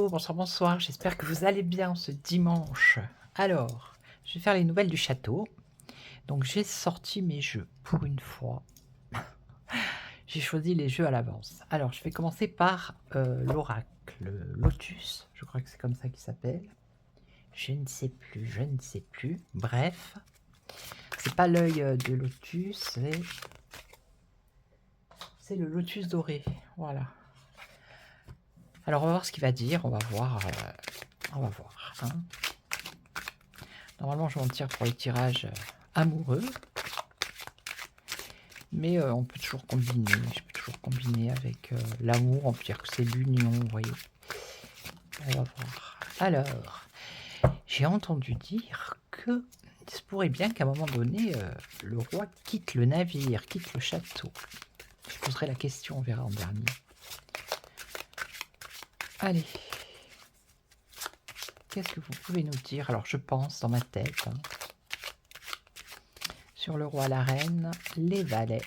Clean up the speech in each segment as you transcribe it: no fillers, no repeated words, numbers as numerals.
Hello, bonsoir, bonsoir, j'espère que vous allez bien ce dimanche. Alors, je vais faire les nouvelles du château. Donc j'ai sorti mes jeux pour une fois. J'ai choisi les jeux à l'avance. Alors, je vais commencer par l'oracle Lotus, je crois que c'est comme ça qu'il s'appelle. Je ne sais plus, je ne sais plus. Bref, c'est pas l'œil de Lotus, c'est le Lotus doré. Voilà. Alors on va voir ce qu'il va dire, on va voir. Hein. Normalement, je m'en tire pour les tirages amoureux. Mais on peut toujours combiner. Je peux toujours combiner avec l'amour. On peut dire que c'est l'union, vous voyez. On va voir. Alors, j'ai entendu dire que il se pourrait bien qu'à un moment donné, le roi quitte le navire, quitte le château. Je poserai la question, on verra en dernier. Allez. Qu'est-ce que vous pouvez nous dire? Alors, je pense dans ma tête. Hein, sur le roi, la reine, les valets.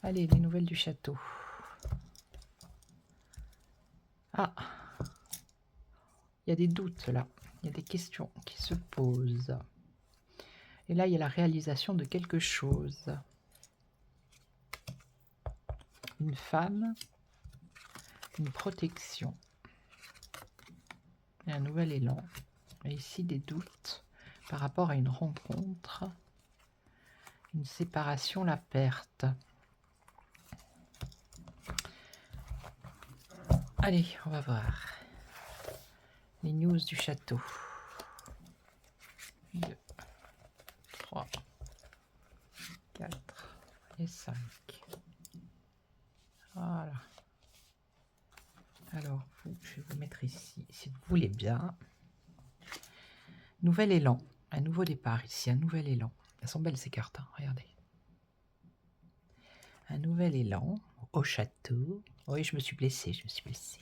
Allez, les nouvelles du château. Ah, il y a des doutes là, il y a des questions qui se posent. Et là, il y a la réalisation de quelque chose. Une femme, une protection, et un nouvel élan. Et ici, des doutes par rapport à une rencontre, une séparation, la perte. Allez, on va voir les news du château. 2, 3, 4 et 5. Voilà. Alors, je vais vous mettre ici, si vous voulez bien. Nouvel élan, un nouveau départ ici, un nouvel élan. Elles sont belles ces cartes, hein, regardez. Un nouvel élan au château. Oui, je me suis blessée, je me suis blessée.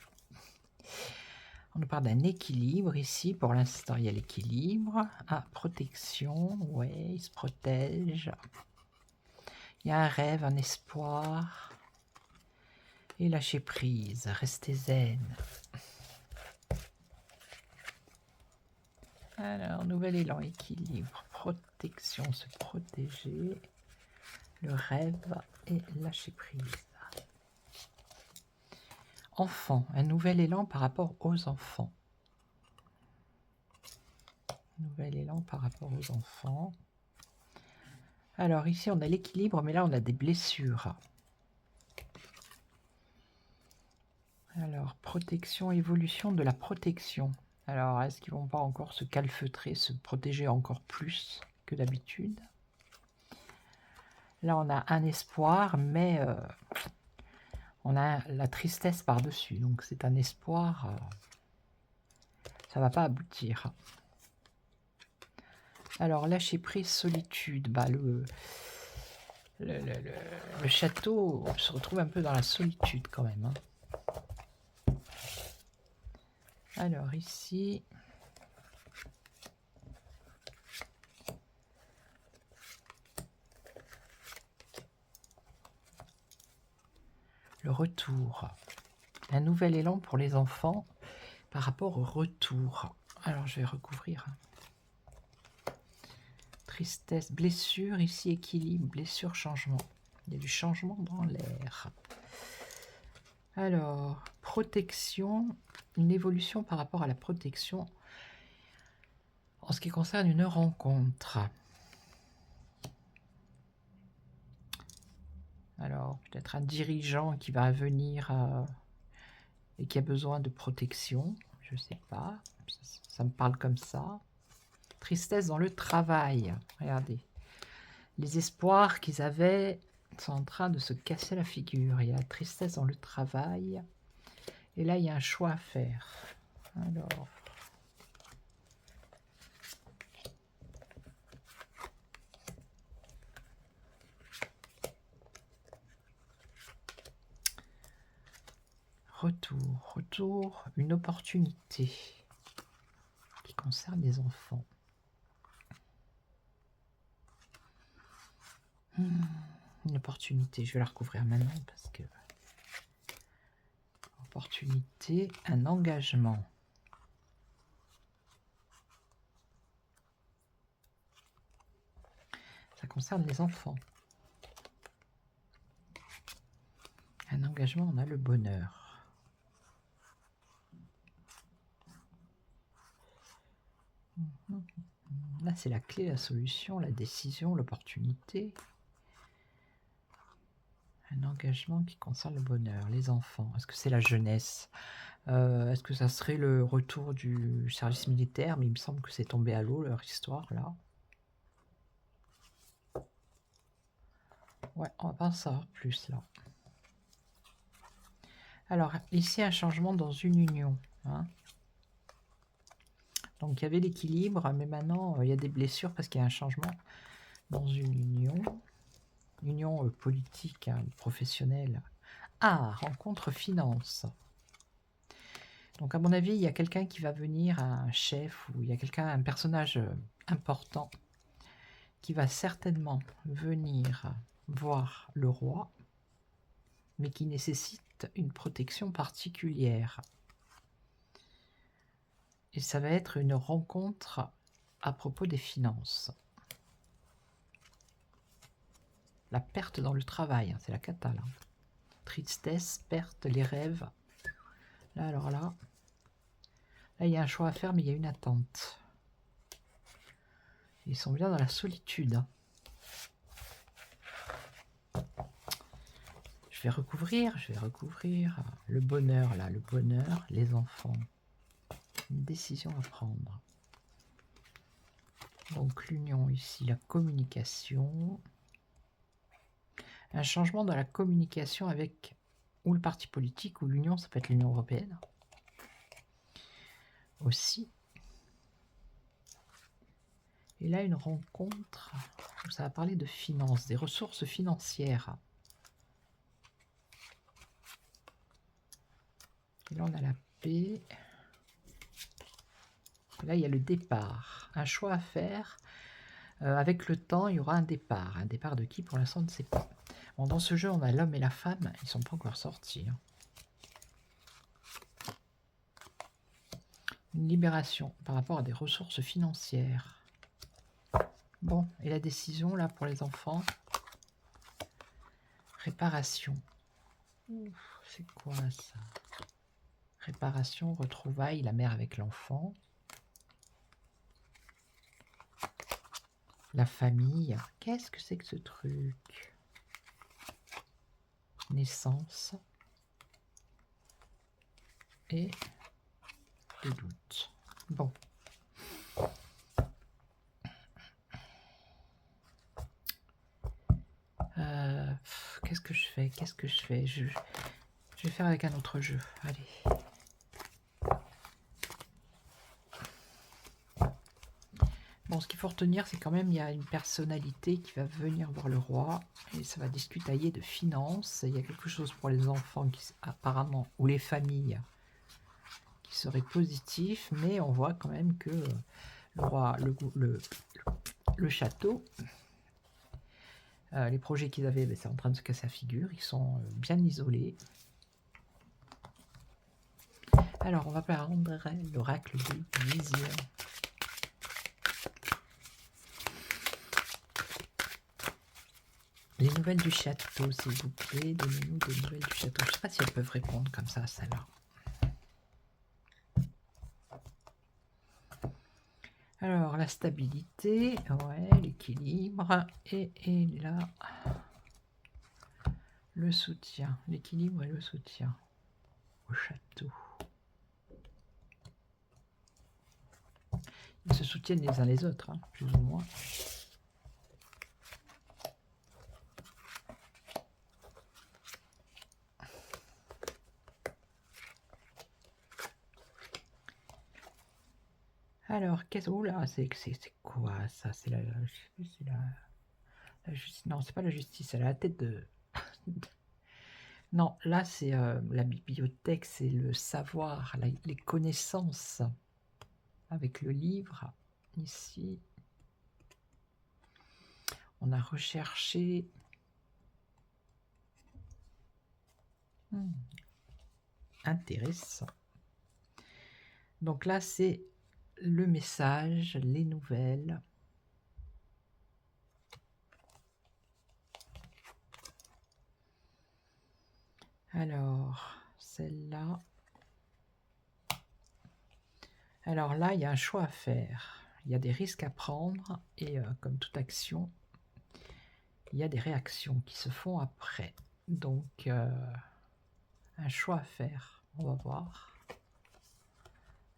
On nous parle d'un équilibre ici. Pour l'instant, il y a l'équilibre. Ah, protection. Ouais, il se protège. Il y a un rêve, un espoir. Et lâcher prise. Rester zen. Alors, nouvel élan, équilibre, protection, se protéger. Le rêve et lâcher prise. Enfant, un nouvel élan par rapport aux enfants. Nouvel élan par rapport aux enfants. Alors ici, on a l'équilibre, mais là, on a des blessures. Alors, protection, évolution de la protection. Alors, est-ce qu'ils vont pas encore se calfeutrer, se protéger encore plus que d'habitude? Là, on a un espoir, mais on a la tristesse par-dessus. Donc, c'est un espoir. Ça va pas aboutir. Alors, lâcher prise, solitude. Bah, le château se retrouve un peu dans la solitude quand même. Hein. Alors ici, le retour. Un nouvel élan pour les enfants par rapport au retour. Alors je vais recouvrir. Tristesse, blessure, ici équilibre, blessure, changement. Il y a du changement dans l'air. Alors, protection, une évolution par rapport à la protection en ce qui concerne une rencontre. Alors, peut-être un dirigeant qui va venir et qui a besoin de protection, je ne sais pas, ça me parle comme ça. Tristesse dans le travail, regardez. Les espoirs qu'ils avaient sont en train de se casser la figure. Il y a la tristesse dans le travail. Et là, il y a un choix à faire. Alors... Retour, une opportunité qui concerne les enfants. Une opportunité, je vais la recouvrir maintenant parce que opportunité, un engagement. Ça concerne les enfants. Un engagement, on a le bonheur. Là, c'est la clé, la solution, la décision, l'opportunité. Un engagement qui concerne le bonheur, les enfants. Est-ce que c'est la jeunesse? Est-ce que ça serait le retour du service militaire? Mais il me semble que c'est tombé à l'eau, leur histoire, là. Ouais, on va pas en savoir plus, là. Alors, ici, un changement dans une union. Hein. Donc, il y avait l'équilibre, mais maintenant, il y a des blessures parce qu'il y a un changement dans une union politique, hein, professionnelle. Ah, rencontre finance. Donc, à mon avis, il y a quelqu'un qui va venir, un chef, ou il y a quelqu'un, un personnage important, qui va certainement venir voir le roi, mais qui nécessite une protection particulière. Et ça va être une rencontre à propos des finances. La perte dans le travail, hein, c'est la cata, là. Tristesse, perte, les rêves. Là, alors là, il y a un choix à faire, mais il y a une attente. Ils sont bien dans la solitude. Hein. Je vais recouvrir le bonheur, là, le bonheur, les enfants. Une décision à prendre. Donc l'union ici, la communication. Un changement dans la communication avec ou le parti politique ou l'union, ça peut être l'Union européenne. Aussi. Et là, une rencontre où ça va parler de finances, des ressources financières. Et là, on a la paix. Et là, il y a le départ. Un choix à faire. Avec le temps, il y aura un départ. Un départ de qui, pour l'instant, on ne sait pas. Bon, dans ce jeu, on a l'homme et la femme. Ils ne sont pas encore sortis. Hein. Une libération par rapport à des ressources financières. Bon, et la décision, là, pour les enfants. Réparation. C'est quoi, ça? Réparation, retrouvailles, la mère avec l'enfant. La famille. Qu'est-ce que c'est que ce truc? Naissance. Et des doutes. Bon. Qu'est-ce que je fais? Qu'est-ce que je fais? Je vais faire avec un autre jeu. Allez. Bon, ce qu'il faut retenir, c'est quand même il y a une personnalité qui va venir voir le roi et ça va discutailler de finances. Il y a quelque chose pour les enfants qui apparemment ou les familles qui serait positif, mais on voit quand même que le roi, le château, les projets qu'ils avaient, ben, c'est en train de se casser la figure. Ils sont bien isolés. Alors, on va prendre l'oracle des visions. Les nouvelles du château, s'il vous plaît. Donnez-nous des nouvelles du château. Je ne sais pas si elles peuvent répondre comme ça à celle-là. Alors, la stabilité, ouais, l'équilibre. Et là, le soutien. L'équilibre et le soutien au château. Ils se soutiennent les uns les autres, hein, plus ou moins. Alors, qu'est-ce... Oh là, c'est quoi ça? C'est la justice. Non, c'est pas la justice, c'est la tête de... Non, là, c'est la bibliothèque, c'est le savoir, les connaissances. Avec le livre, ici, on a recherché... intéressant. Donc là, c'est le message, les nouvelles. Alors, celle-là. Alors là, il y a un choix à faire. Il y a des risques à prendre et comme toute action, il y a des réactions qui se font après. Donc, un choix à faire. On va voir.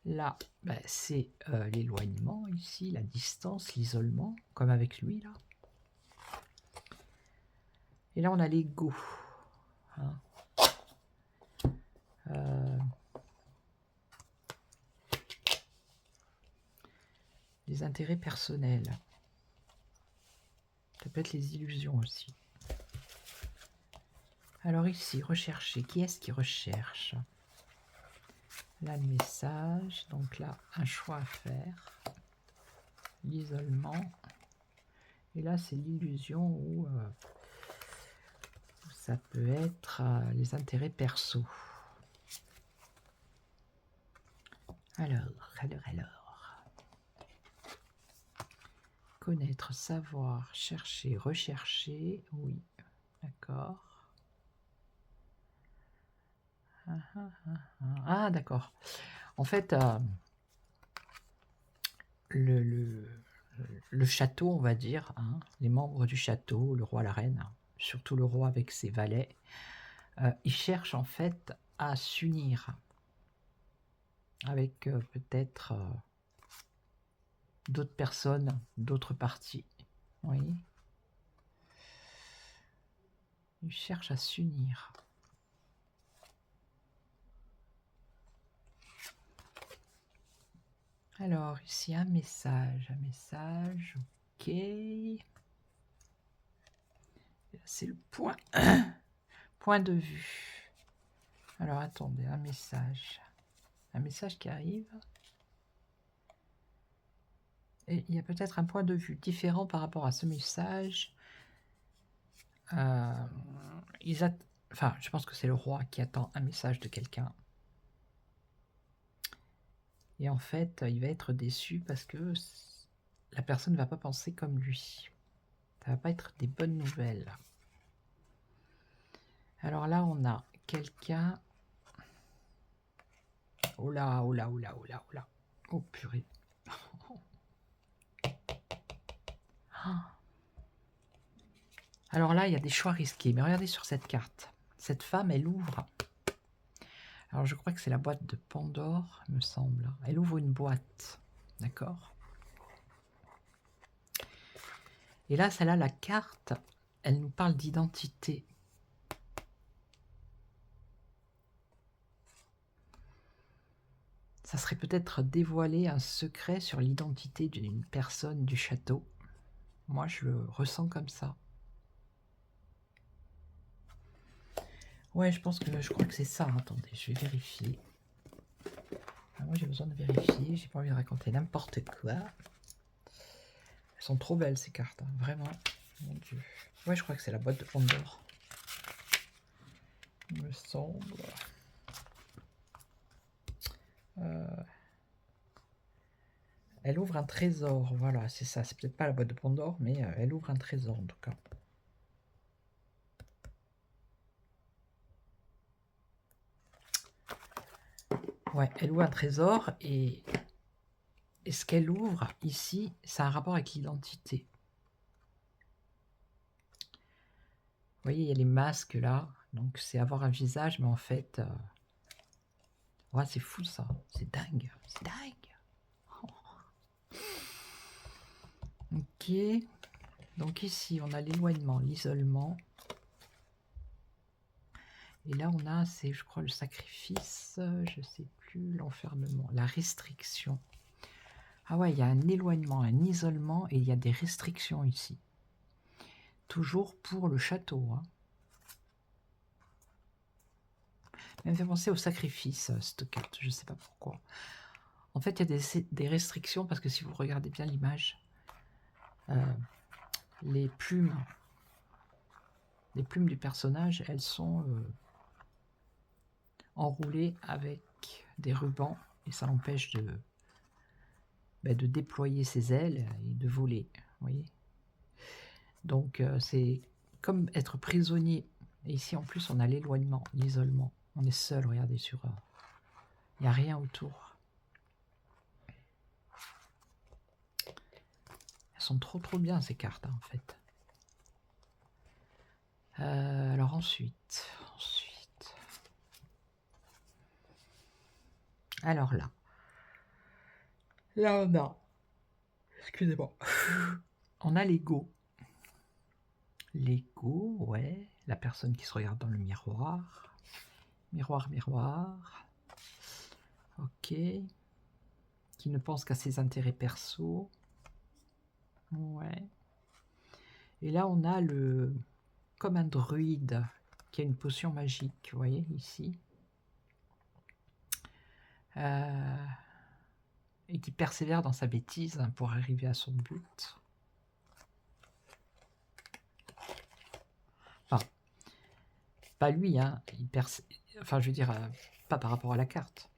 Là, ben, c'est l'éloignement ici, la distance, l'isolement, comme avec lui là. Et là, on a l'ego. Hein. Les intérêts personnels. Ça peut être les illusions aussi. Alors ici, rechercher. Qui est-ce qui recherche? Là, le message. Donc là, un choix à faire. L'isolement. Et là, c'est l'illusion où ça peut être les intérêts perso. Alors. Connaître, savoir, chercher, rechercher. Oui, d'accord. Ah, d'accord. En fait, le château, on va dire, hein, les membres du château, le roi, la reine, surtout le roi avec ses valets, ils cherchent en fait à s'unir avec peut-être d'autres personnes, d'autres parties. Oui. Ils cherchent à s'unir. Alors, ici, un message, ok. C'est le point, point de vue. Alors, attendez, un message qui arrive. Et il y a peut-être un point de vue différent par rapport à ce message. Enfin, je pense que c'est le roi qui attend un message de quelqu'un. Et en fait, il va être déçu parce que la personne ne va pas penser comme lui. Ça va pas être des bonnes nouvelles. Alors là, on a quelqu'un... Oh là. Oh purée. Alors là, il y a des choix risqués. Mais regardez sur cette carte. Cette femme, elle ouvre... Alors, je crois que c'est la boîte de Pandore, me semble. Elle ouvre une boîte, d'accord? Et là, celle-là, la carte, elle nous parle d'identité. Ça serait peut-être dévoiler un secret sur l'identité d'une personne du château. Moi, je le ressens comme ça. Ouais, je crois que c'est ça. Attendez, je vais vérifier. Moi, j'ai besoin de vérifier. J'ai pas envie de raconter n'importe quoi. Elles sont trop belles, ces cartes. Hein. Vraiment. Mon Dieu. Ouais, je crois que c'est la boîte de Pandore. Il me semble. Elle ouvre un trésor. Voilà, c'est ça. C'est peut-être pas la boîte de Pandore, mais elle ouvre un trésor, en tout cas. Ouais, elle ouvre un trésor et ce qu'elle ouvre ici, ça a un rapport avec l'identité. Vous voyez, il y a les masques là, donc c'est avoir un visage, mais en fait, ouais, c'est fou ça, c'est dingue, c'est dingue. Ok, donc ici on a l'éloignement, l'isolement. Et là on a, c'est je crois le sacrifice, je sais plus, l'enfermement, la restriction. Ah ouais, il y a un éloignement, un isolement et il y a des restrictions ici. Toujours pour le château. Hein. Elle me fait penser au sacrifice, cette carte, je ne sais pas pourquoi. En fait, il y a des restrictions parce que si vous regardez bien l'image, les plumes du personnage, elles sont enroulé avec des rubans et ça l'empêche de déployer ses ailes et de voler, vous voyez? Donc c'est comme être prisonnier et ici en plus on a l'éloignement, l'isolement. On est seul, regardez il n'y a rien autour. Elles sont trop bien ces cartes, hein, en fait. Alors ensuite. Alors là on a, excusez-moi, on a l'ego. L'ego, ouais, la personne qui se regarde dans le miroir. Miroir. Ok. Qui ne pense qu'à ses intérêts perso. Ouais. Et là, on a comme un druide qui a une potion magique, vous voyez, ici. Et qui persévère dans sa bêtise pour arriver à son but. Enfin, pas lui, hein. Enfin, je veux dire, pas par rapport à la carte.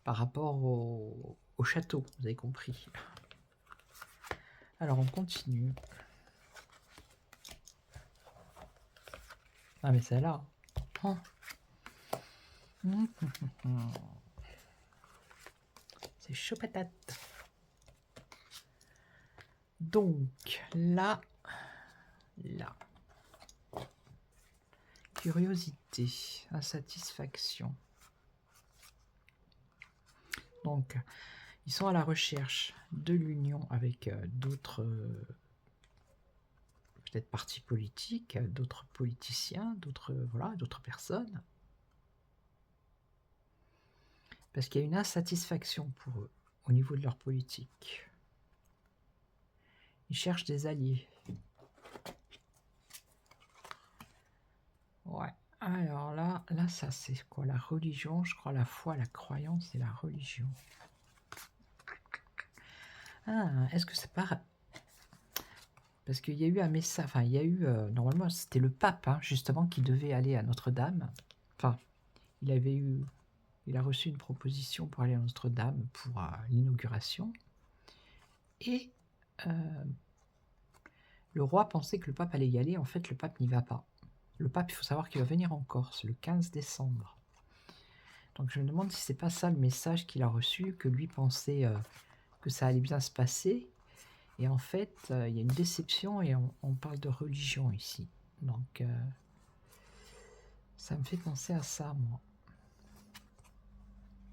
Par rapport au château, vous avez compris. Alors, on continue. Ah, mais celle-là. Oh. C'est chaud patate. Donc, là. Curiosité, insatisfaction. Donc, ils sont à la recherche de l'union avec d'autres, peut-être partis politiques, d'autres politiciens, d'autres personnes. Parce qu'il y a une insatisfaction pour eux au niveau de leur politique. Ils cherchent des alliés. Ouais. Alors là ça c'est quoi? La religion, je crois, la foi, la croyance et la religion. Ah, est-ce que c'est pas... Parce qu'il y a eu un message, enfin il y a eu, normalement c'était le pape, hein, justement, qui devait aller à Notre-Dame. Enfin, il a reçu une proposition pour aller à Notre-Dame pour l'inauguration. Et le roi pensait que le pape allait y aller. En fait, le pape n'y va pas. Le pape, il faut savoir qu'il va venir en Corse le 15 décembre. Donc je me demande si c'est pas ça le message qu'il a reçu, que lui pensait que ça allait bien se passer. Et en fait, il y a une déception et on parle de religion ici. Donc, ça me fait penser à ça, moi.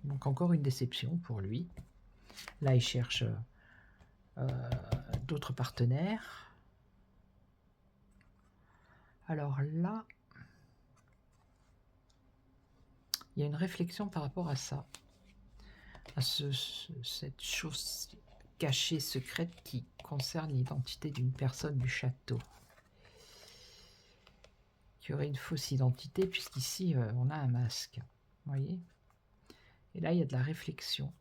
Donc, encore une déception pour lui. Là, il cherche d'autres partenaires. Alors là, il y a une réflexion par rapport à ça. À cette chose cachée, secrète qui concerne l'identité d'une personne du château. Qui aurait une fausse identité, puisqu'ici, on a un masque. Vous voyez? Et là, il y a de la réflexion.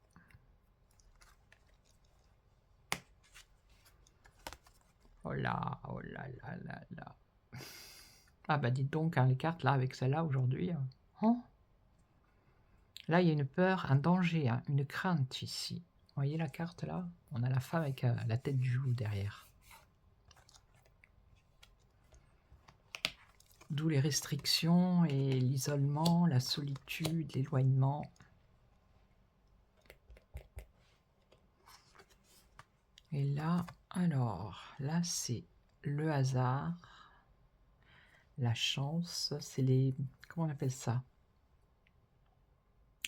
Oh là là. Ah bah dites donc, hein, les cartes, là, avec celle-là, aujourd'hui. Oh, là, il y a une peur, un danger, hein, une crainte, ici. Vous voyez la carte, là? On a la femme avec la tête du loup derrière. D'où les restrictions et l'isolement, la solitude, l'éloignement. Et là, alors, là, c'est le hasard, la chance, c'est les... Comment on appelle ça?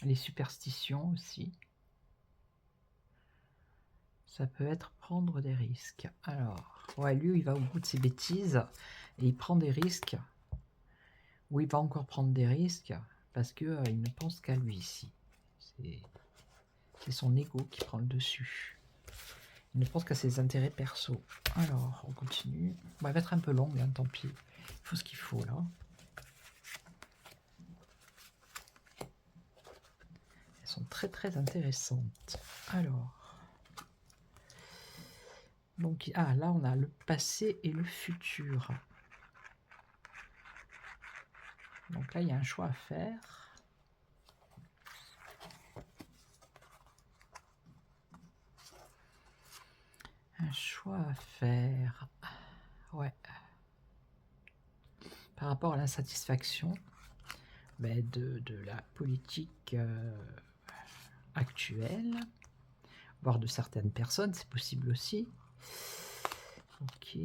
Les superstitions aussi. Ça peut être prendre des risques. Alors, ouais, lui, il va au bout de ses bêtises et il prend des risques. Ou il va encore prendre des risques parce que il ne pense qu'à lui ici. C'est son ego qui prend le dessus. Il ne pense qu'à ses intérêts perso. Alors, on continue. Bon, elle va être un peu longue, hein, tant pis. Il faut ce qu'il faut, là. Elles sont très intéressantes. Alors... Donc, là, on a le passé et le futur. Donc là, il y a un choix à faire. Un choix à faire. Ouais. Par rapport à l'insatisfaction de la politique actuelle, voire de certaines personnes, c'est possible aussi. Ok.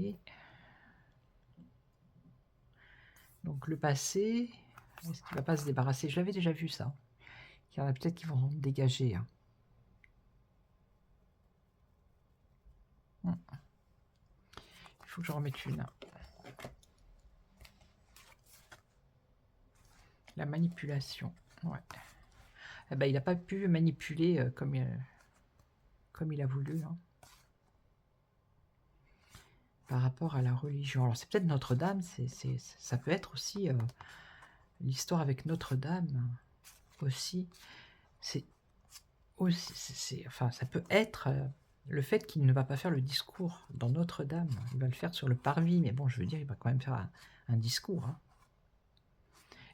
Donc le passé, est-ce qu'il ne va pas se débarrasser? Je l'avais déjà vu ça. Il y en a peut-être qui vont dégager. Hein. Il faut que j'en remette une. La manipulation. Ouais. Eh ben, il n'a pas pu manipuler comme il a voulu. Hein. Par rapport à la religion. Alors c'est peut-être Notre-Dame, ça peut être aussi l'histoire avec Notre-Dame aussi. Enfin, ça peut être le fait qu'il ne va pas faire le discours dans Notre-Dame. Il va le faire sur le parvis, mais bon, je veux dire, il va quand même faire un discours. Hein.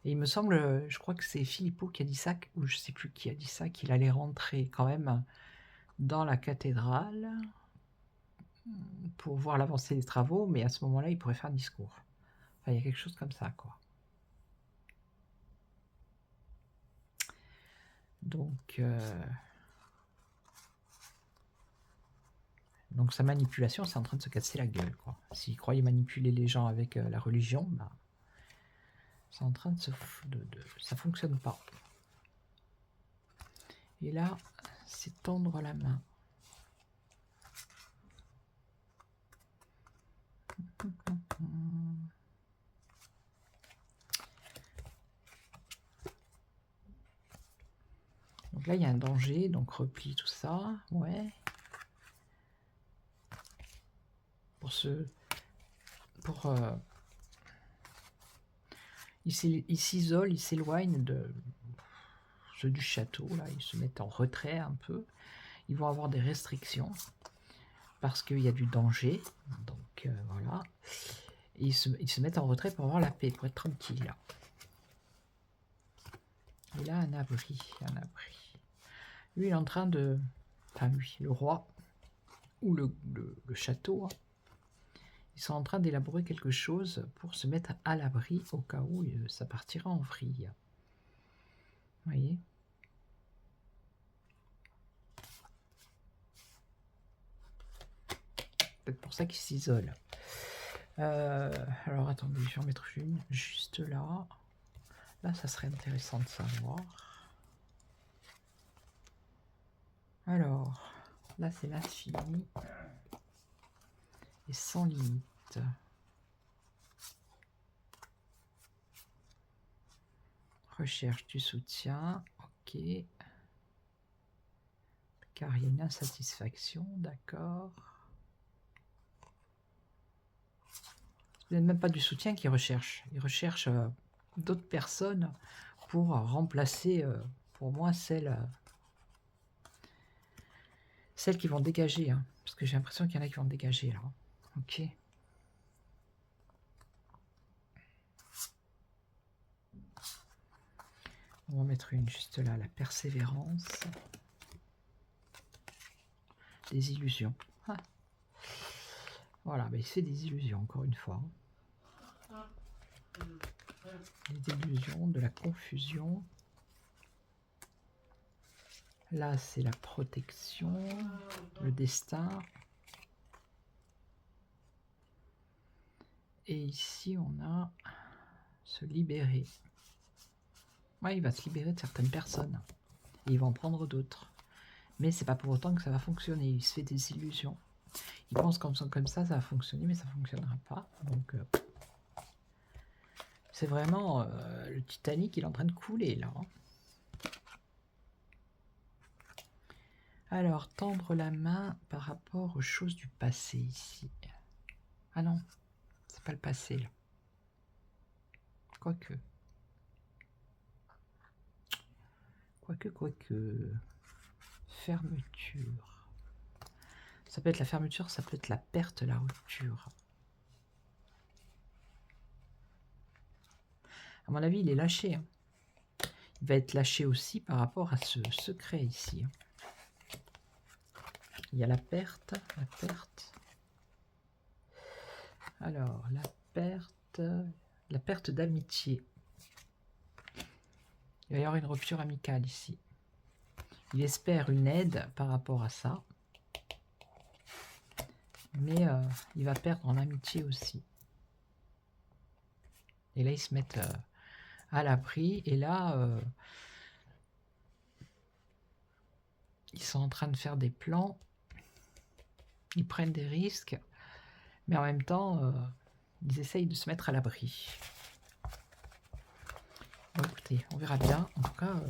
Et il me semble, je crois que c'est Philippot qui a dit ça, ou je ne sais plus qui a dit ça, qu'il allait rentrer quand même dans la cathédrale pour voir l'avancée des travaux, mais à ce moment-là, il pourrait faire un discours. Enfin, il y a quelque chose comme ça, quoi. Donc sa manipulation, c'est en train de se casser la gueule, quoi. S'il croyait manipuler les gens avec la religion, bah, c'est en train de ça fonctionne pas. Et là, c'est tendre la main. Donc là, il y a un danger, donc repli, tout ça, ouais. Il s'isole, il s'éloigne de ceux du château, là, ils se mettent en retrait un peu. Ils vont avoir des restrictions parce qu'il y a du danger, donc voilà. Et ils se mettent en retrait pour avoir la paix, pour être tranquille. Et là, un abri. Lui, il est en train de... Enfin, lui, le roi, ou le château, hein, ils sont en train d'élaborer quelque chose pour se mettre à l'abri au cas où ça partira en vrille. Vous voyez? Peut-être pour ça qu'ils s'isolent. Alors, attendez, je vais en mettre une juste là. Là, ça serait intéressant de savoir. Alors, là, c'est l'infini et sans limite. Recherche du soutien, ok. Car il y a une insatisfaction, d'accord. Ce n'est même pas du soutien qu'ils recherchent. Ils recherchent d'autres personnes pour remplacer, pour moi, celles qui vont dégager. Hein, parce que j'ai l'impression qu'il y en a qui vont dégager là. Ok. On va mettre une juste là, la persévérance. Des illusions. Ah. Voilà, mais il fait des illusions, encore une fois. Des illusions, de la confusion. Là, c'est la protection, le destin. Et ici, on a se libérer. Ouais, il va se libérer de certaines personnes. Et il va en prendre d'autres. Mais c'est pas pour autant que ça va fonctionner. Il se fait des illusions. Il pense qu'en faisant comme ça va fonctionner, mais ça ne fonctionnera pas. Donc, c'est vraiment le Titanic, il est en train de couler, là. Alors, tendre la main par rapport aux choses du passé, ici. Ah non, c'est pas le passé, là. Quoique. Fermeture. Ça peut être la fermeture, ça peut être la perte, la rupture. À mon avis, il est lâché. Hein. Il va être lâché aussi par rapport à ce secret ici. Il y a la perte, Alors, la perte d'amitié. Il va y avoir une rupture amicale ici. Il espère une aide par rapport à ça. Mais il va perdre en amitié aussi. Et là, ils se mettent à l'abri. Et là, ils sont en train de faire des plans. Ils prennent des risques. Mais en même temps, ils essayent de se mettre à l'abri. Bon, écoutez, on verra bien. En tout cas,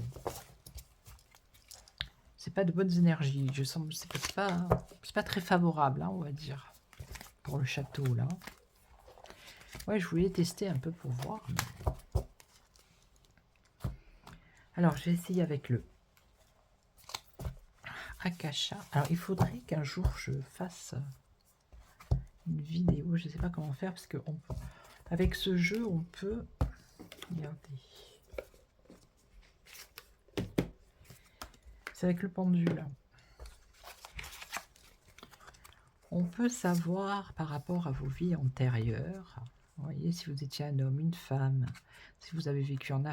c'est pas de bonnes énergies. Je sens, c'est pas très favorable, hein, on va dire, pour le château là. Ouais, je voulais tester un peu pour voir. Alors, je vais essayer avec le Akasha. Alors, il faudrait qu'un jour je fasse une vidéo. Je ne sais pas comment faire parce que avec ce jeu, on peut. Regardez. C'est avec le pendule. On peut savoir par rapport à vos vies antérieures. Vous voyez, si vous étiez un homme, une femme, si vous avez vécu en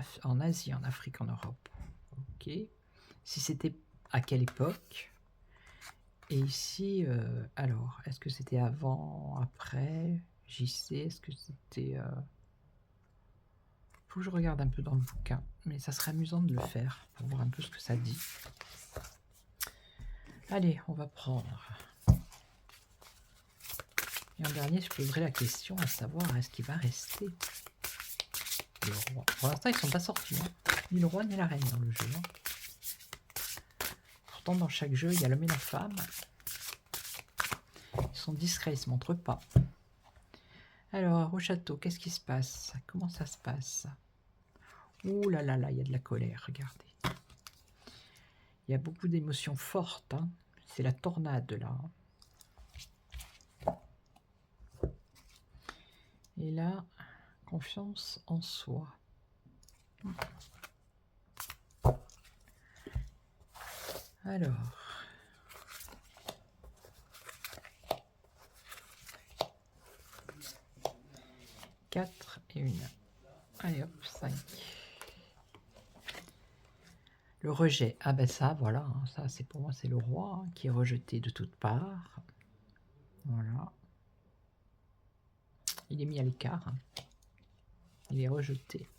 Asie, en Afrique, en Europe. Ok. Si c'était à quelle époque. Et ici, alors, est-ce que c'était avant, après, JC, est-ce que c'était... Faut que je regarde un peu dans le bouquin, mais ça serait amusant de le faire, pour voir un peu ce que ça dit. Allez, on va prendre. Et en dernier, je poserai la question à savoir, est-ce qu'il va rester le roi? Pour l'instant, ils ne sont pas sortis, hein. Ni le roi, ni la reine dans le jeu. Hein. Pourtant, dans chaque jeu, il y a l'homme et la femme. Ils sont discrets, ils ne se montrent pas. Alors, au château, qu'est-ce qui se passe? Comment ça se passe? Ouh là là là, il y a de la colère, regardez. Il y a beaucoup d'émotions fortes. Hein. C'est la tornade, là. Et là, confiance en soi. Alors... 4 et 1. Allez hop, 5. Le rejet. Ah ben ça, voilà. Hein, ça, c'est pour moi, c'est le roi hein, qui est rejeté de toutes parts. Voilà. Il est mis à l'écart. Hein. Il est rejeté.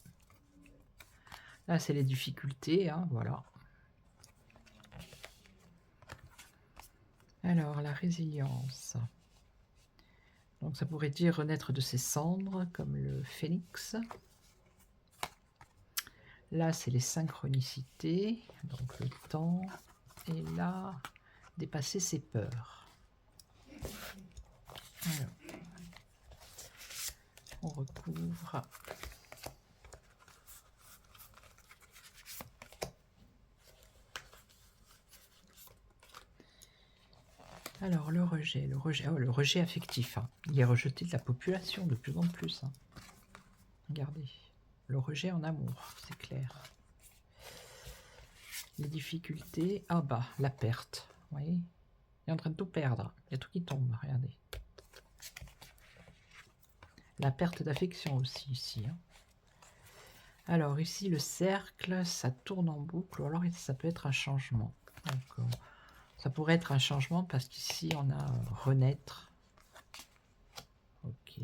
Là, c'est les difficultés. Hein, voilà. Alors, la résilience. Donc, ça pourrait dire renaître de ses cendres, comme le phénix. Là, c'est les synchronicités, donc le temps. Et là, dépasser ses peurs. Alors, on recouvre. Alors, le rejet, oh, le rejet affectif. Hein. Il est rejeté de la population de plus en plus. Hein. Regardez, le rejet en amour, c'est clair. Les difficultés, ah bah, la perte, vous voyez. Il est en train de tout perdre, il y a tout qui tombe, regardez. La perte d'affection aussi, ici. Hein. Alors, ici, le cercle, ça tourne en boucle, ou alors ça peut être un changement. Donc, ça pourrait être un changement parce qu'ici, on a renaître. Ok.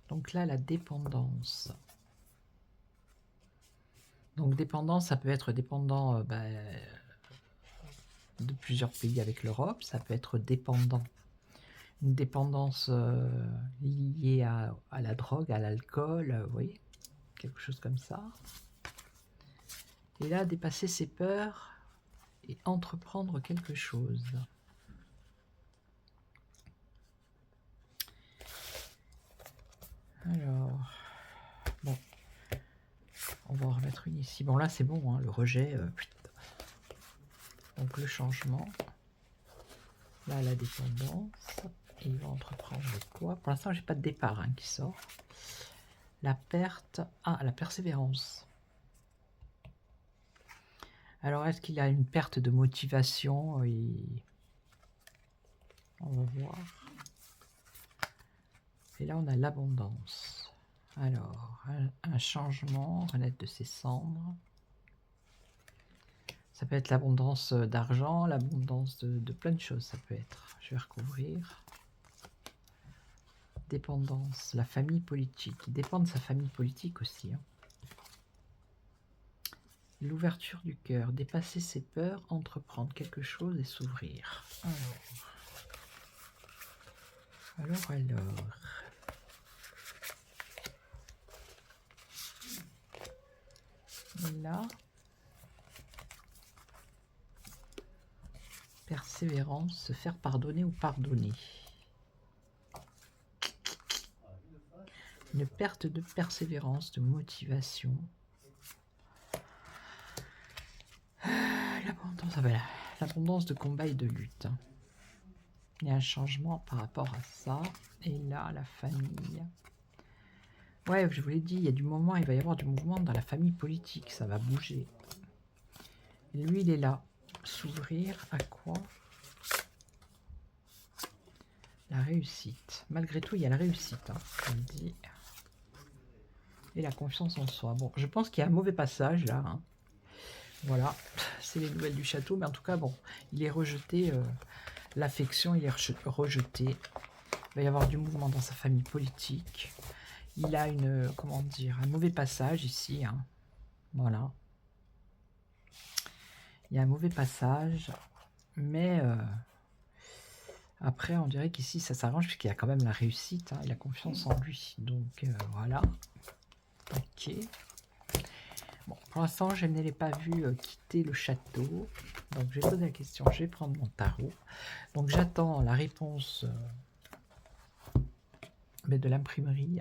Donc là, la dépendance. Donc dépendance, ça peut être dépendant de plusieurs pays avec l'Europe. Ça peut être dépendant. Une dépendance liée à la drogue, à l'alcool, vous voyez, quelque chose comme ça. Et là, dépasser ses peurs et entreprendre quelque chose. Alors, bon, on va en remettre une ici. Bon, là, c'est bon, hein, le rejet. Donc, le changement. Là, la dépendance. Et il va entreprendre quoi? Pour l'instant, j'ai pas de départ hein, qui sort. La perte. Ah, la persévérance. Alors, est-ce qu'il a une perte de motivation? On va voir. Et là, on a l'abondance. Alors, un changement, renaître de ses cendres. Ça peut être l'abondance d'argent, l'abondance de plein de choses, ça peut être. Je vais recouvrir. Dépendance, la famille politique. Il dépend de sa famille politique aussi. Hein. L'ouverture du cœur, dépasser ses peurs, entreprendre quelque chose et s'ouvrir. Alors. Et là, persévérance, se faire pardonner ou pardonner. Une perte de persévérance, de motivation. L'abondance, l'abondance de combat et de lutte. Il y a un changement par rapport à ça. Et là, la famille. Ouais, je vous l'ai dit, il y a du moment, il va y avoir du mouvement dans la famille politique. Ça va bouger. Et lui, il est là. S'ouvrir à quoi? La réussite. Malgré tout, il y a la réussite. Hein, je le dis. Et la confiance en soi. Bon, je pense qu'il y a un mauvais passage là. Hein. Voilà, c'est les nouvelles du château. Mais en tout cas, bon, il est rejeté. L'affection, il est rejeté. Il va y avoir du mouvement dans sa famille politique. Il a comment dire, un mauvais passage ici. Hein. Voilà. Il y a un mauvais passage. Mais après, on dirait qu'ici, ça s'arrange puisqu'il y a quand même la réussite. Hein, il a confiance en lui. Donc, voilà. Ok. Bon, pour l'instant, je ne l'ai pas vu quitter le château. Donc, je vais poser la question. Je vais prendre mon tarot. Donc, j'attends la réponse de l'imprimerie.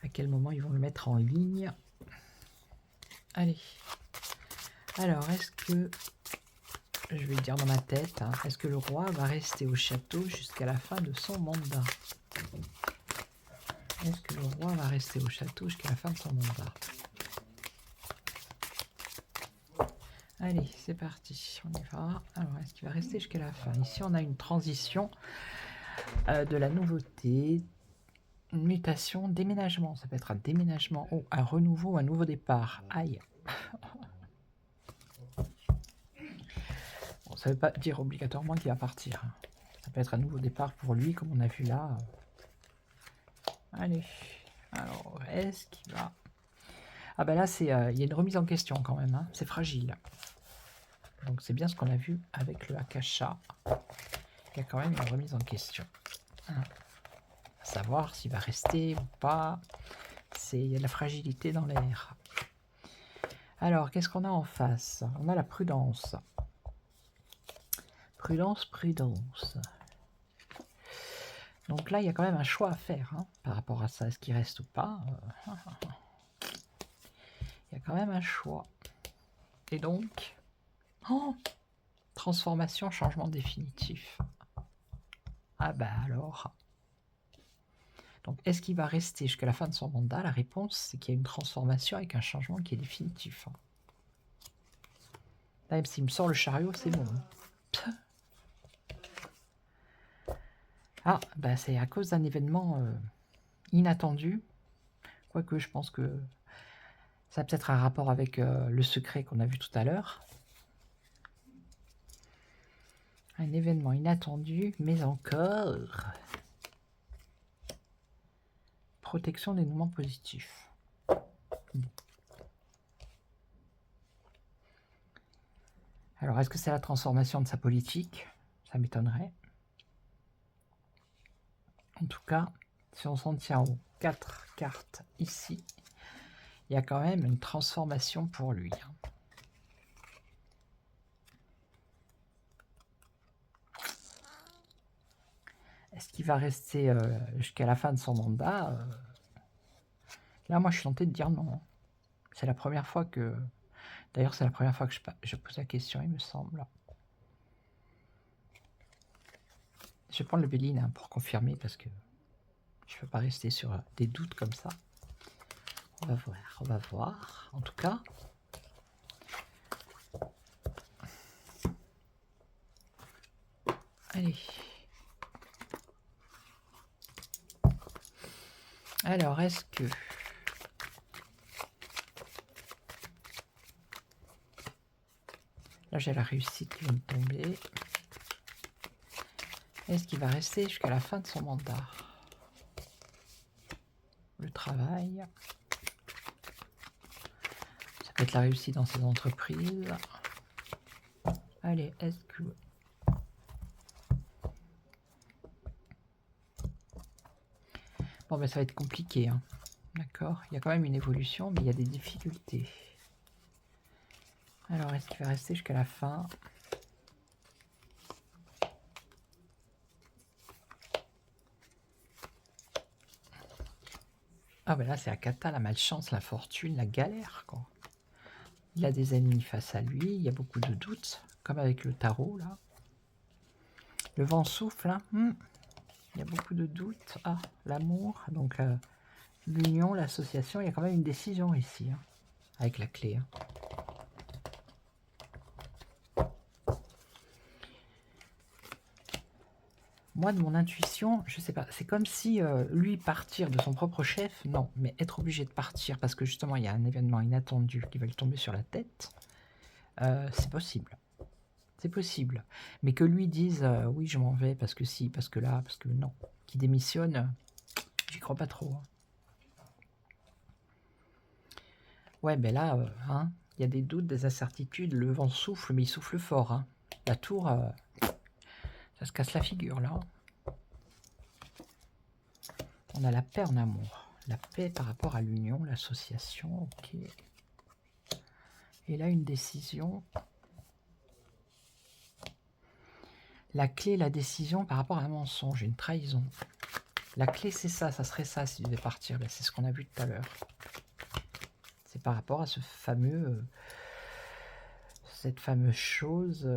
À quel moment ils vont le mettre en ligne. Allez. Alors, est-ce que... Je vais dire dans ma tête. Hein, est-ce que le roi va rester au château jusqu'à la fin de son mandat? Est-ce que le roi va rester au château jusqu'à la fin de son mandat? Allez, c'est parti, on y va. Alors, est-ce qu'il va rester jusqu'à la fin? Ici, on a une transition de la nouveauté, une mutation, déménagement. Ça peut être un déménagement, un renouveau, un nouveau départ. Aïe. Bon, ça ne veut pas dire obligatoirement qu'il va partir. Ça peut être un nouveau départ pour lui, comme on a vu là. Allez. Alors, est-ce qu'il va... Ah ben là, il y a une remise en question quand même. Hein. C'est fragile. Donc c'est bien ce qu'on a vu avec le Akasha. Il y a quand même une remise en question. Hein. À savoir s'il va rester ou pas. Il y a de la fragilité dans l'air. Alors, qu'est-ce qu'on a en face? On a la prudence. Prudence, prudence. Donc là, il y a quand même un choix à faire hein, par rapport à ça. Est-ce qu'il reste ou pas? Il y a quand même un choix. Et donc... Oh, transformation, changement définitif. Ah bah alors. Donc est-ce qu'il va rester jusqu'à la fin de son mandat? La réponse, c'est qu'il y a une transformation avec un changement qui est définitif. Là, même s'il me sort le chariot, c'est bon. Ah, bah c'est à cause d'un événement inattendu. Quoique je pense que ça a peut-être un rapport avec le secret qu'on a vu tout à l'heure. Un événement inattendu, mais encore... Protection des mouvements positifs. Bon. Alors, est-ce que c'est la transformation de sa politique? Ça m'étonnerait. En tout cas, si on s'en tient aux 4 cartes ici, il y a quand même une transformation pour lui. Est-ce qu'il va rester jusqu'à la fin de son mandat? Là, moi, je suis tenté de dire non. C'est la première fois que... D'ailleurs, c'est la première fois que je pose la question, il me semble. Je vais prendre le Béline hein, pour confirmer, parce que je ne peux pas rester sur des doutes comme ça. On va voir, on va voir. En tout cas... Allez. Alors, est-ce que... Là, j'ai la réussite qui vient de tomber. Est-ce qu'il va rester jusqu'à la fin de son mandat? Le travail. Ça peut être la réussite dans ses entreprises. Allez, est-ce que... Bon, ben ça va être compliqué, hein. D'accord? Il y a quand même une évolution, mais il y a des difficultés. Alors, est-ce qu'il va rester jusqu'à la fin? Ah ben là, c'est la cata, la malchance, la fortune, la galère, quoi. Il a des ennemis face à lui, il y a beaucoup de doutes, comme avec le tarot, là. Le vent souffle, hein. Il y a beaucoup de doutes. Ah, l'amour, donc l'union, l'association, il y a quand même une décision ici, hein, avec la clé. Hein. Moi, de mon intuition, je sais pas, c'est comme si lui partir de son propre chef, non, mais être obligé de partir parce que justement il y a un événement inattendu qui va lui tomber sur la tête, c'est possible. C'est possible. Mais que lui dise oui, je m'en vais parce que si, parce que là, parce que non, qui démissionne, j'y crois pas trop. Hein. Ouais, ben là, hein, il y a des doutes, des incertitudes, le vent souffle, mais il souffle fort. Hein. La tour, ça se casse la figure là. On a la paix en amour. La paix par rapport à l'union, l'association, ok. Et là, une décision. La clé, la décision par rapport à un mensonge, une trahison. La clé, c'est ça, ça serait ça s'il devait partir. C'est ce qu'on a vu tout à l'heure. C'est par rapport à ce fameux... cette fameuse chose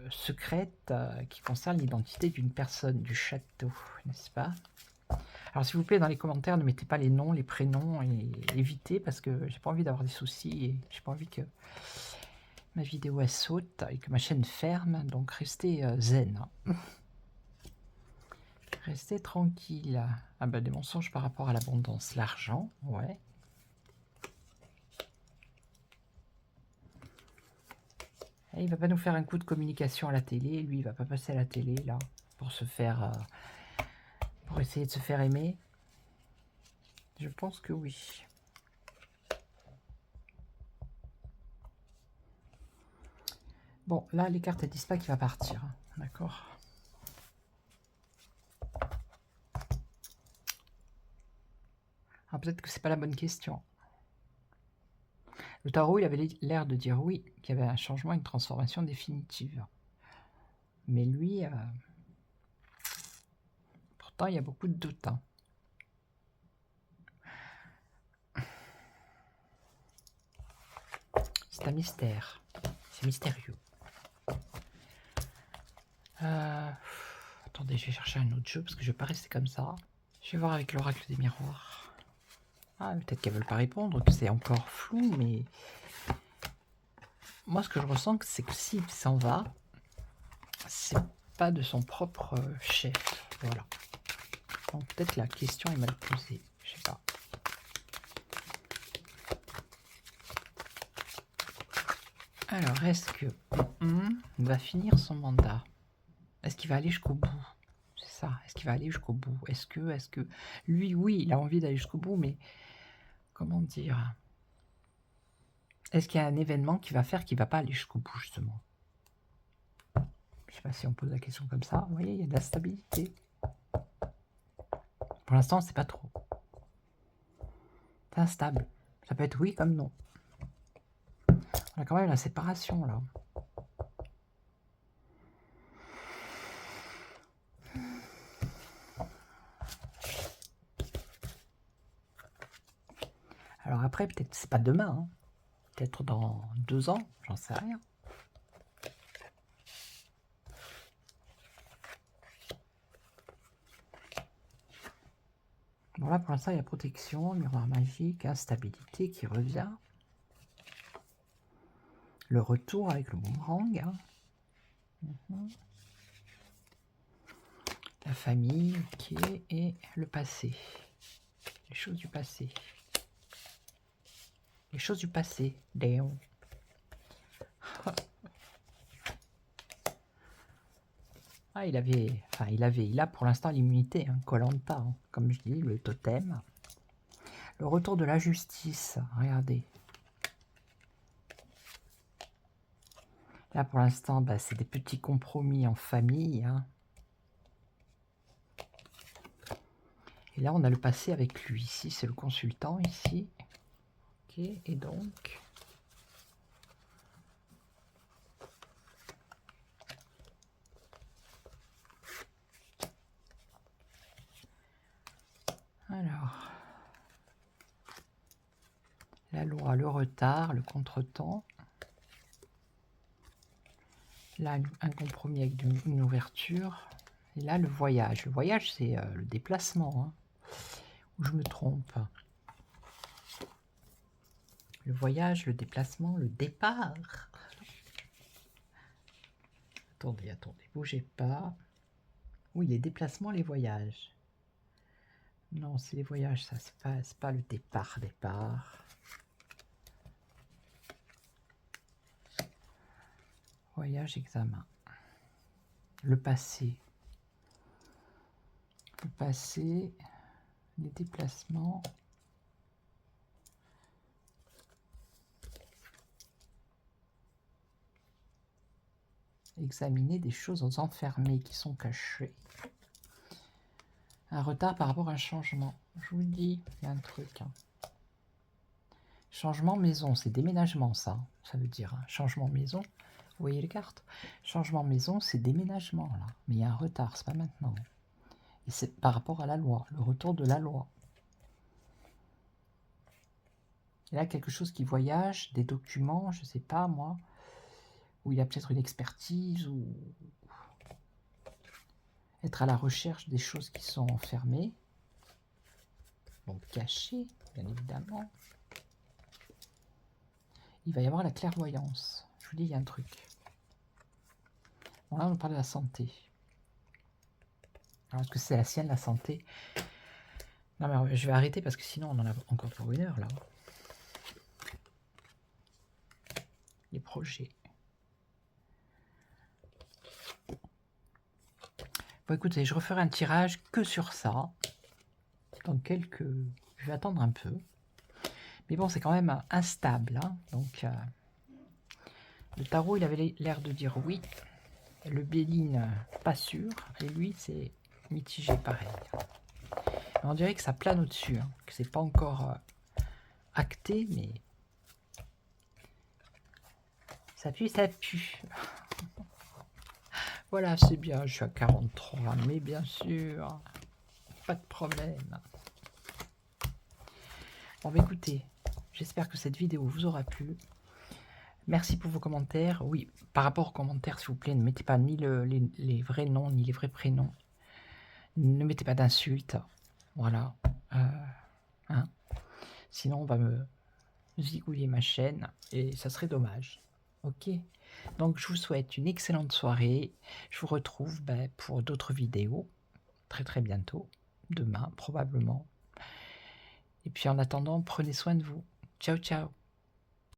secrète qui concerne l'identité d'une personne, du château, n'est-ce pas? Alors s'il vous plaît, dans les commentaires, ne mettez pas les noms, les prénoms, et évitez, parce que j'ai pas envie d'avoir des soucis, et j'ai pas envie que ma vidéo elle saute, et que ma chaîne ferme, donc restez zen. Restez tranquille. Ah bah des mensonges par rapport à l'abondance, l'argent, ouais. Et il va pas nous faire un coup de communication à la télé, lui il va pas passer à la télé là, pour se faire... pour essayer de se faire aimer. Je pense que oui. Bon, là, les cartes, elles disent pas qu'il va partir. Hein. D'accord. Alors peut-être que c'est pas la bonne question. Le tarot, il avait l'air de dire oui, qu'il y avait un changement, une transformation définitive. Mais lui, pourtant, il y a beaucoup de doutes. Hein. C'est un mystère. C'est mystérieux. Attendez, je vais chercher un autre jeu parce que je ne vais pas rester comme ça. Je vais voir avec l'oracle des miroirs. Ah, peut-être qu'elles ne veulent pas répondre, que c'est encore flou, mais... Moi, ce que je ressens, c'est que s'il s'en va, c'est pas de son propre chef. Voilà. Donc peut-être la question est mal posée. Je sais pas. Alors, est-ce que va finir son mandat? Est-ce qu'il va aller jusqu'au bout? C'est ça. Est-ce qu'il va aller jusqu'au bout? Est-ce que lui, oui, il a envie d'aller jusqu'au bout, mais comment dire? Est-ce qu'il y a un événement qui va faire qu'il va pas aller jusqu'au bout, justement? Je sais pas si on pose la question comme ça. Vous voyez, il y a de la stabilité. Pour l'instant, on ne sait pas trop. C'est instable. Ça peut être oui comme non. On a quand même la séparation, là. Alors après, peut-être c'est pas demain. Hein. Peut-être dans 2 ans, j'en sais rien. Bon là pour l'instant il y a protection, miroir magique, instabilité qui revient. Le retour avec le boomerang. Hein. La famille, ok, et le passé. Les choses du passé. Les choses du passé. Léon. Ah, il a pour l'instant l'immunité, hein, Koh-Lanta, hein, comme je dis, le totem. Le retour de la justice, regardez. Là, pour l'instant, bah, c'est des petits compromis en famille. Hein. Et là, on a le passé avec lui. Ici, c'est le consultant, ici. Ok, et donc... Alors... La loi, le retard, le contretemps. Là, un compromis avec une ouverture. Et là, le voyage. Le voyage, c'est le déplacement. Hein. Ou je me trompe? Le voyage, le déplacement, le départ. Attendez, bougez pas. Oui, les déplacements, les voyages. Non, c'est les voyages, ça, c'est pas le départ. Voyage, examen. Le passé. Le passé, les déplacements. Examiner des choses enfermées qui sont cachées. Un retard par rapport à un changement. Je vous le dis, il y a un truc. Hein. Changement maison, c'est déménagement, ça. Ça veut dire hein. Changement maison. Vous voyez les cartes? Changement maison, c'est déménagement, là. Mais il y a un retard, c'est pas maintenant. Et c'est par rapport à la loi, le retour de la loi. Et là, quelque chose qui voyage, des documents, je sais pas, moi, où il y a peut-être une expertise, ou être à la recherche des choses qui sont enfermées, donc cachées, bien évidemment. Il va y avoir la clairvoyance. Je vous dis, il y a un truc. Bon, là, on parle de la santé. Alors, est-ce que c'est la sienne, la santé? Non, mais je vais arrêter parce que sinon, on en a encore pour 1 heure, là. Les projets. Bon, écoutez, je referai un tirage que sur ça. Dans quelques... Je vais attendre un peu. Mais bon, c'est quand même instable. Hein. Donc, le tarot, il avait l'air de dire oui. Le Béline, pas sûr. Et lui, c'est mitigé pareil. Mais on dirait que ça plane au-dessus. Hein, que c'est pas encore acté, mais... Ça pue, ça pue. Voilà, c'est bien, je suis à 43, mais bien sûr, pas de problème. Bon, bah écoutez, j'espère que cette vidéo vous aura plu. Merci pour vos commentaires. Oui, par rapport aux commentaires, s'il vous plaît, ne mettez pas ni les vrais noms, ni les vrais prénoms. Ne mettez pas d'insultes. Voilà. Hein. Sinon, on va me zigouiller ma chaîne et ça serait dommage. Ok, donc je vous souhaite une excellente soirée. Je vous retrouve pour d'autres vidéos très bientôt, demain probablement. Et puis en attendant, prenez soin de vous. Ciao, ciao.